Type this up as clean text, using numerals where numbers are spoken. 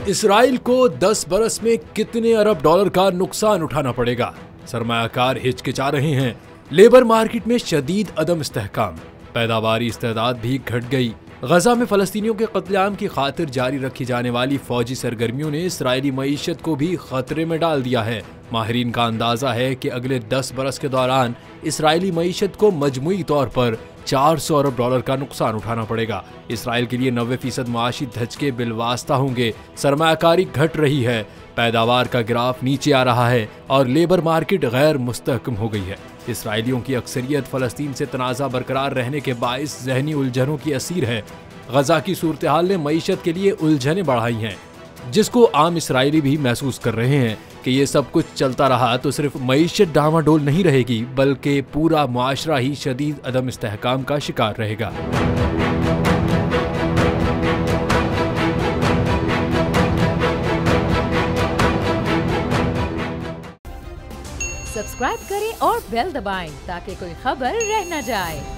Israel को 10 बरस में कितने अरब डॉलर का नुकसान उठाना पड़ेगा? सरमायाकार हिचकिचा रहे हैं। लेबर मार्केट में शदीद अदम इस्तेहकाम, पैदावारी इस्तेदाद भी घट गई। गजा में फलस्तीनियों के कत्लेआम की खातिर जारी रखी जाने वाली फौजी सरगर्मियों ने इसराइली मईशत को भी खतरे में डाल दिया है। माहिरीन का अंदाजा है कि अगले 10 बरस के दौरान इसराइली मईशत को मजमूई तौर पर 400 अरब डॉलर का नुकसान उठाना पड़ेगा। इसराइल के लिए 90% माशी धचके बिलवास्ता होंगे। सरमायाकारी घट रही है, पैदावार का ग्राफ नीचे आ रहा है और लेबर मार्केट गैर मुस्तहकम हो गई है। इसराइलियों की अक्सरियत फलस्तीन से तनाज़ा बरकरार रहने के बाइस जहनी उलझनों की असीर है। गजा की सूरत हाल ने मईशत के लिए उलझनें बढ़ाई हैं, जिसको आम इसराइली भी महसूस कर रहे हैं कि ये सब कुछ चलता रहा तो सिर्फ मईशत डामाडोल नहीं रहेगी, बल्कि पूरा मुआशरा ही शदीद अदम इस्तेहकाम का शिकार रहेगा। सब्सक्राइब करें और बेल दबाएं ताकि कोई खबर रह न जाए।